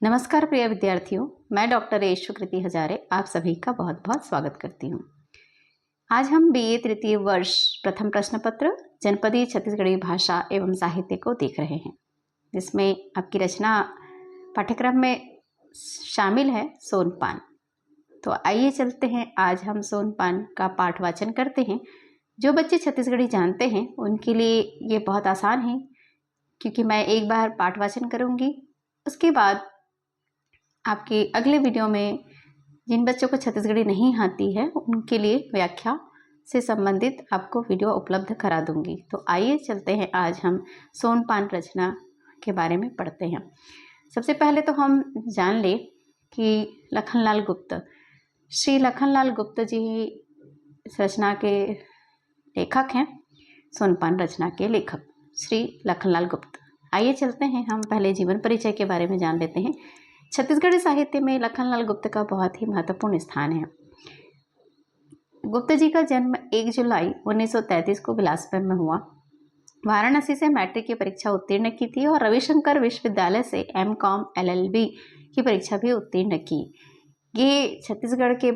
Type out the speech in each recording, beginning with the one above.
नमस्कार प्रिय विद्यार्थियों, मैं डॉक्टर यशोकृति हजारे आप सभी का बहुत बहुत स्वागत करती हूँ। आज हम बीए तृतीय वर्ष प्रथम प्रश्न पत्र जनपदीय छत्तीसगढ़ी भाषा एवं साहित्य को देख रहे हैं, जिसमें आपकी रचना पाठ्यक्रम में शामिल है सोनपान। तो आइए चलते हैं, आज हम सोनपान का पाठ वाचन करते हैं। जो बच्चे छत्तीसगढ़ी जानते हैं उनके लिए ये बहुत आसान है, क्योंकि मैं एक बार पाठ वाचन करूँगी, उसके बाद आपके अगले वीडियो में जिन बच्चों को छत्तीसगढ़ी नहीं आती है उनके लिए व्याख्या से संबंधित आपको वीडियो उपलब्ध करा दूंगी। तो आइए चलते हैं, आज हम सोनपान रचना के बारे में पढ़ते हैं। सबसे पहले तो हम जान लें कि लखनलाल गुप्त, श्री लखनलाल गुप्त जी इस रचना के लेखक हैं। सोनपान रचना के लेखक श्री लखनलाल गुप्त। आइए चलते हैं, हम पहले जीवन परिचय के बारे में जान लेते हैं। छत्तीसगढ़ी साहित्य में लखनलाल गुप्त का बहुत ही महत्वपूर्ण स्थान है। गुप्त जी का जन्म 1 जुलाई 1933 को बिलासपुर में हुआ। वाराणसी से मैट्रिक की परीक्षा उत्तीर्ण की थी और रविशंकर विश्वविद्यालय से एम.कॉम LLB की परीक्षा भी उत्तीर्ण की। ये छत्तीसगढ़ के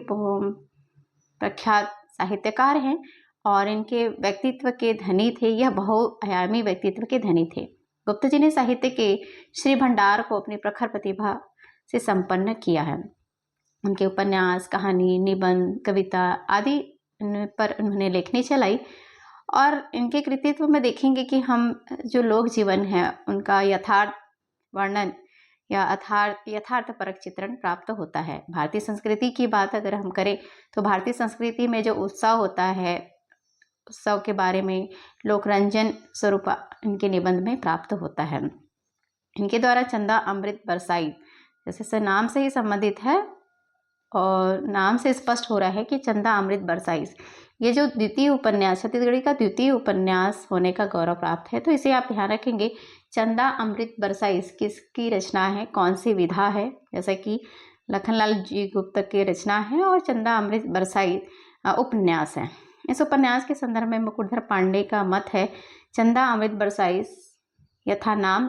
प्रख्यात साहित्यकार हैं और इनके व्यक्तित्व के धनी थे। यह बहुआयामी व्यक्तित्व के धनी थे। गुप्त जी ने साहित्य के श्री भंडार को अपनी प्रखर प्रतिभा से संपन्न किया है। उनके उपन्यास, कहानी, निबंध, कविता आदि पर उन्होंने लेखनी चलाई और इनके कृतित्व में देखेंगे कि हम जो लोक जीवन है उनका यथार्थ वर्णन या यथार्थपरक चित्रण प्राप्त होता है। भारतीय संस्कृति की बात अगर हम करें तो भारतीय संस्कृति में जो उत्सव होता है, उत्सव के बारे में लोकरंजन स्वरूप इनके निबंध में प्राप्त होता है। इनके द्वारा चंदा अमृत बरसाई, जैसे नाम से ही संबंधित है और नाम से स्पष्ट हो रहा है कि चंदा अमृत बरसाइस, ये जो द्वितीय उपन्यास, छत्तीसगढ़ी का द्वितीय उपन्यास होने का गौरव प्राप्त है। तो इसे आप ध्यान रखेंगे। चंदा अमृत बरसाइस किसकी रचना है, कौन सी विधा है, जैसा कि लखनलाल जी गुप्त की रचना है और चंदा अमृत बरसाई उपन्यास है। इस उपन्यास के संदर्भ में मुकुटधर पांडे का मत है, चंदा अमृत बरसाइस यथा नाम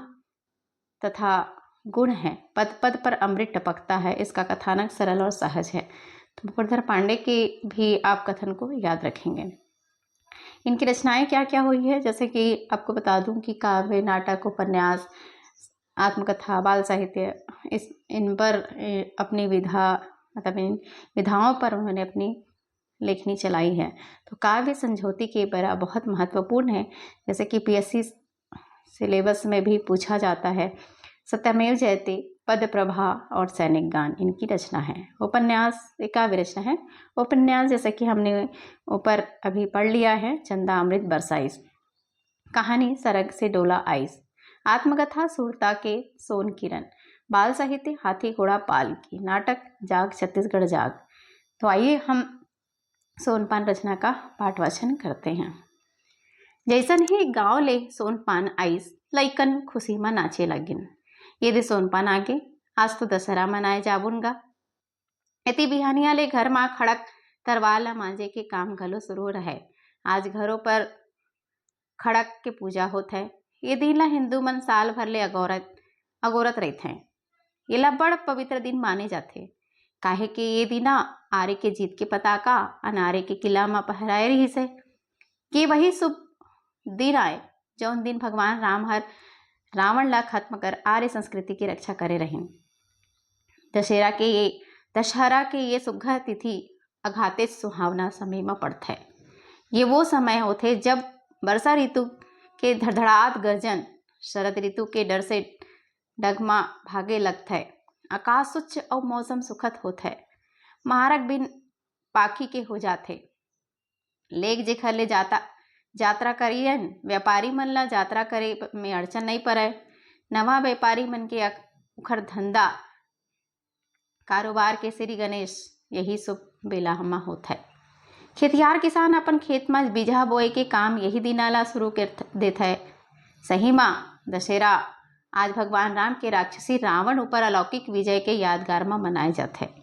तथा गुण है, पद पद पर अमृत टपकता है, इसका कथानक सरल और सहज है। तो मुकुटधर पांडे के भी आप कथन को याद रखेंगे। इनकी रचनाएं क्या क्या हुई है, जैसे कि आपको बता दूं कि काव्य, नाटक, उपन्यास, आत्मकथा, बाल साहित्य, इन पर अपनी विधा मतलब इन विधाओं पर उन्होंने अपनी लेखनी चलाई है। तो काव्य संझोती के बड़ा बहुत महत्वपूर्ण है, जैसे कि PSC सिलेबस में भी पूछा जाता है। सत्यमेव जयते, पद प्रभा और सैनिक गान इनकी रचना है। उपन्यास एक काव्य रचना है। उपन्यास जैसे कि हमने ऊपर अभी पढ़ लिया है, चंदा अमृत बरसाइस। कहानी सरग से डोला आइस। आत्मकथा सुरता के सोन किरण। बाल साहित्य हाथी घोड़ा पाल की। नाटक जाग छत्तीसगढ़ जाग। तो आइए हम सोनपान रचना का पाठ वाचन करते हैं। जैसन ही गाँव ले सोनपान आइस, लइकन खुशी में नाचे लगिन। यदि सोनपान आगे, आज तो दशहरा मनाए जाबुनगा। इति बिहानिया ले घर माँ खड़क तरवाला मांजे के काम घलो शुरू रहे। आज घरों पर खड़क के पूजा होत है। ये दिन ला हिंदू मन साल भर ले अगोरत रहते हैं। ये ला बड़ पवित्र दिन माने जाते, काहे कि ये दिना आरे के जीत के पताका अनारे के किला में पहराए रही से कि वही शुभ दिन आए जौन दिन भगवान राम हर रावण ला खत्म कर आर्य संस्कृति की रक्षा करे रहे। दशहरा के ये सुघ्घर तिथि अघाते सुहावना समय में पड़ता है। ये वो समय होते जब वर्षा ऋतु के धड़धड़ात गर्जन शरद ऋतु के डर से डगमा भागे लगता है। आकाश स्वच्छ और मौसम सुखद होता है। महारक बिन पाखी के हो जाते। लेक जेखर ले यात्रा करियन, व्यापारी मन ला यात्रा करे में अड़चन नहीं पड़े। नवा व्यापारी मन के उखर धंधा कारोबार के श्री गणेश यही शुभ बेला में होता है। खेतियार किसान अपन खेत में बीजा बोए के काम यही दिना ला शुरू कर देता है। सही माँ दशहरा आज भगवान राम के राक्षसी रावण ऊपर अलौकिक विजय के यादगार में मनाए जाते हैं।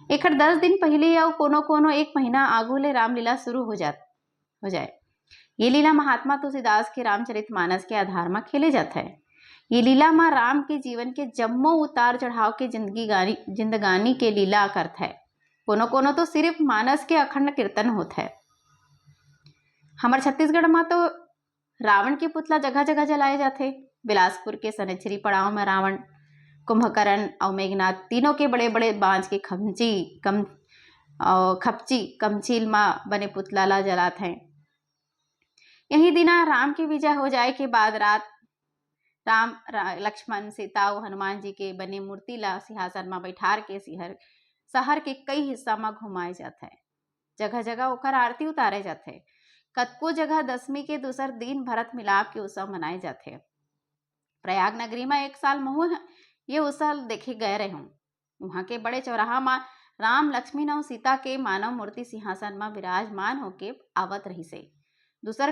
एकर 10 दिन पहले या कोनो 1 महीना आगू ले रामलीला शुरू हो जाए। ये लीला महात्मा तुलसीदास के रामचरितमानस के आधार में खेले जाता है। ये लीला माँ राम के जीवन के जम्मो उतार चढ़ाव के जिंदगानी के लीला करत है। कोनो कोनो तो सिर्फ मानस के अखंड कीर्तन होता है। हमारे छत्तीसगढ़ में तो रावण के पुतला जगह जगह जलाए जाते। बिलासपुर के सनेचरी पड़ाव में रावण, कुंभकर्ण और मेघनाथ तीनों के बड़े बड़े बांज के खपची कमचील माँ बने पुतला ला जलात हैं। यही दिना राम की विजय हो जाए के बाद रात राम लक्ष्मण सीता और हनुमान जी के बने मूर्ति ला सिंहासन में बैठार के शहर के कई हिस्सा में घुमाए जाते हैं। जगह जगह ओकर आरती उतारे जाते हैं। कतको जगह दसवीं के दूसर दिन भरत मिलाप के उत्सव मनाए जाते हैं। प्रयाग नगरी में एक साल महू ये उत्सव देखे गए रहे हूँ। वहाँ के बड़े चौराहा में राम लक्ष्मण और सीता के मानव मूर्ति सिंहासन में विराजमान होके आवत रही से। दूसर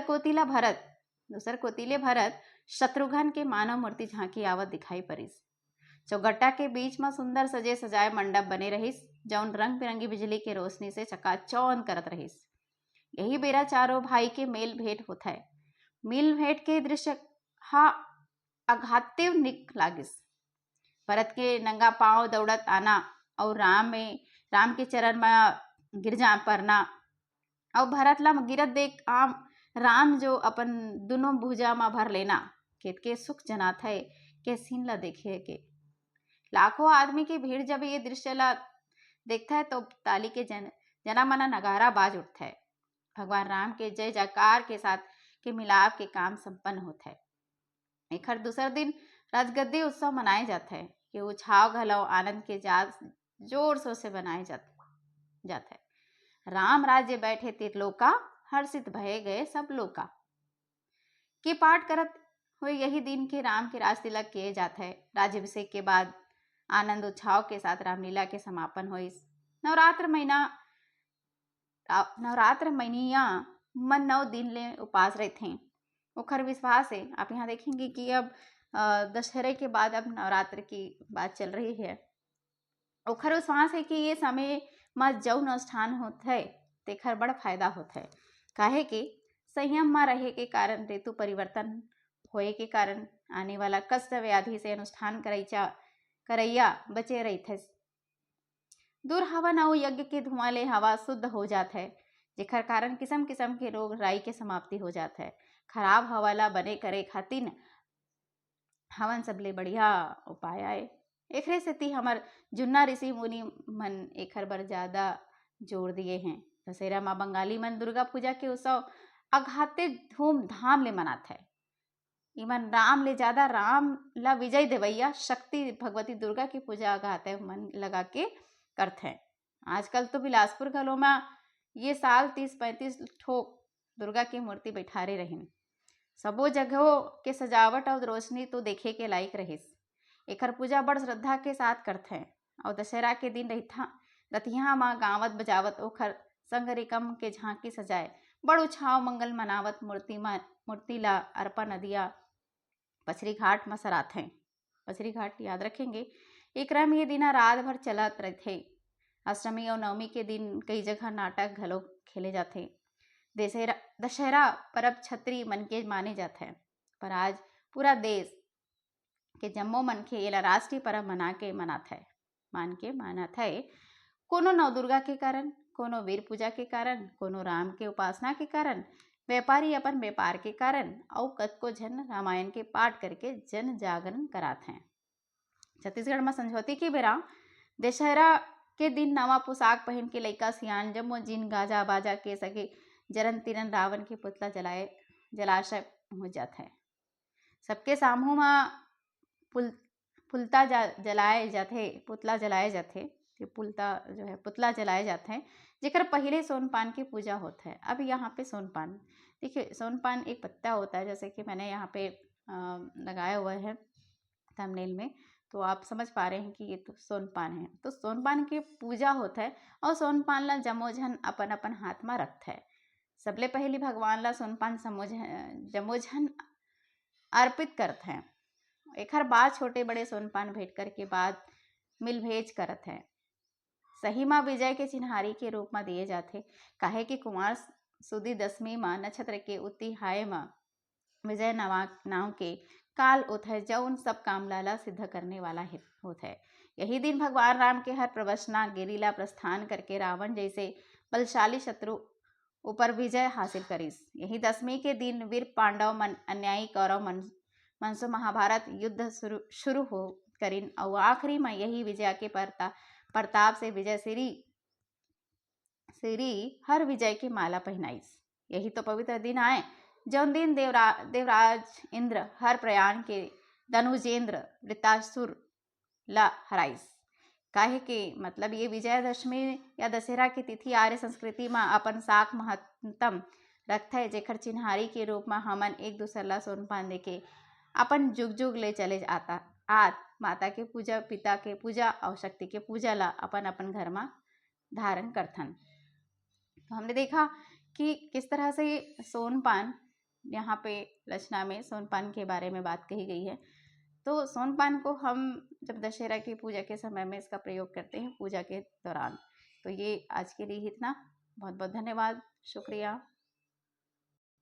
कोतिले भरत शत्रुघ्न के मानव मूर्ति झांकी आवत दिखाई पड़िस। चौगट्टा के बीच में सुंदर सजे सजाए मंडप बने रहिस, जौन रंग बिरंगी बिजली के रोशनी से चकाचौंध करत रहिस। यही बेरा चारों भाई के मेल भेंट होता है। मेल भेंट के दृश्य हा अघात्य निक लागिस। भरत के नंगा पांव दौड़त आना और राम के चरण में गिर जा पड़ना और भरत ला गिरत देख राम जो अपन दोनों भुजा में भर लेना केत के सुख जनात है के सीन ला देखे के। लाखों आदमी की भीड़ जब ये दृश्य ला देखता है तो ताली के जना मना नगारा बाज उठता है। भगवान राम के जय जयकार के साथ के मिलाप के काम संपन्न होता है। एक हर दूसर दिन राजगद्दी उत्सव मनाए जाता है कि उछाव घलो आनंद के जोर शोर से बनाए जाता है। राम राज्य बैठे त्रिलोका हर्षित भये गए सब लोका के पाठ करत हुए यही दिन के राम के राज तिलक किए जाता है। राज्याभिषेक के बाद आनंद उत्साह के साथ रामलीला के समापन हुई। नवरात्र महीनिया मन 9 दिन ले उपास रहते हैं। ओखर विश्वास है। आप यहाँ देखेंगे कि अब दशहरे के बाद अब नवरात्र की बात चल रही है। ओखर विश्वास है कि ये समय में जौन अनुष्ठान होता है तेखर बड़ा फायदा होता है। काहे कि संयम में रहे के कारण, ऋतु परिवर्तन होए के कारण आने वाला कष्ट व्याधि से अनुष्ठान करैया बचे रहते। दूर हवन और यज्ञ के धुआं ले हवा शुद्ध हो जाता है, जेकर कारण किस्म किस्म के रोग राई के समाप्ति हो जाता है। खराब हवा ला बने करे खातिर हवन सबले बढ़िया उपाय आए। एकरे सेती हमर जुन्ना ऋषि मुनि मन एखर बर ज्यादा जोर दिए हैं। दशहरा में बंगाली मन दुर्गा पूजा के उत्सव अघाते धूमधाम ले मनात है। इमन राम ले ज्यादा राम ला विजय देवैया शक्ति भगवती दुर्गा की पूजा अघाते मन लगा के करते हैं। आजकल तो बिलासपुर घलों में ये साल 30-35 ठोक दुर्गा की मूर्ति बैठारे रहीन। सबो जगहों के सजावट और रोशनी तो देखे के लायक रहिस। एकर पूजा बड़ श्रद्धा के साथ करते हैं और दशहरा के दिन रतिहा माँ गावत बजावत ओखर संग रिकम के झांकी सजाए बड़ उछाव मंगल मनावत मूर्ति ला अर्पा नदिया पचरी घाट में सरात हैं। पचरी घाट याद रखेंगे। एकरा में ये दिना रात भर चलत रहते। अष्टमी और नवमी के दिन कई जगह नाटक घलो खेले जाते। दशहरा परब छत्री मन के माने जाते हैं, पर आज पूरा देश के जम्मो मन के एला राष्ट्रीय परब मानत है। कोनो नवदुर्गा के कारण, कोनो वीर पूजा के कारण, कोनो राम के उपासना के कारण, व्यापारी अपन व्यापार के कारण और कतको जन रामायण के पाठ करके जन जागरण कराते हैं। छत्तीसगढ़ में समझौती के बेरा दशहरा के दिन नवा पोशाक पहन के लइका सियान जम्मो जिन गाजा बाजा के सके जरन तिरन रावण के पुतला जलाशय पहुंच जाता है। सबके सामू में पुतला जलाए जाते हैं जेकर पहले सोनपान की पूजा होता है। अब यहाँ पे सोनपान देखिए, सोनपान एक पत्ता होता है, जैसे कि मैंने यहाँ पे लगाया हुआ है थंबनेल में, तो आप समझ पा रहे हैं कि ये तो सोनपान है। तो सोनपान की पूजा होता है और सोनपान ला जमोझन अपन अपन हाथ में रखता है। सबले पहले भगवान ला सोनपान जमोझन अर्पित करते हैं। एक हर बाद छोटे बड़े सोनपान भेंट कर के बाद मिल भेज करते हैं। सही माँ विजय के चिन्हारी के रूप में दिए जाते। काहे कि कुमार सुदी 10वीं माँ नक्षत्र के उत्तिहाय माँ विजय नाव के काल उत है, जौन सब काम लाला सिद्ध करने वाला होता है। यही दिन भगवान राम के हर प्रवचना गिरिला प्रस्थान करके रावण जैसे बलशाली शत्रु ऊपर विजय हासिल करीस। यही दशमी के दिन वीर पांडव मन अन्यायी कौरव मनसो महाभारत युद्ध शुरू हो करीन और आखिरी में यही विजय के प्रताप से विजय श्री हर विजय की माला पहनाईस। यही तो पवित्र दिन आए जौन दिन देवराज इंद्र हर प्रयाण के धनुजेंद्र वृत्तासुर ला हराइस। काहे के मतलब ये विजयादशमी या दशहरा की तिथि आर्य संस्कृति में अपन साख महत्तम रखता है, जेकर चिन्हारी के रूप में हमन एक दूसरे ला सोन पान दे के अपन जुग जुग ले चले आज माता के पूजा, पिता के पूजा और शक्ति के पूजा ला अपन अपन घर में धारण करथन। तो हमने देखा कि किस तरह से सोनपान, यहाँ पे रचना में सोनपान के बारे में बात कही गई है। तो सोनपान को हम जब दशहरा की पूजा के समय में इसका प्रयोग करते हैं पूजा के दौरान। तो ये आज के लिए इतना। बहुत बहुत धन्यवाद, शुक्रिया।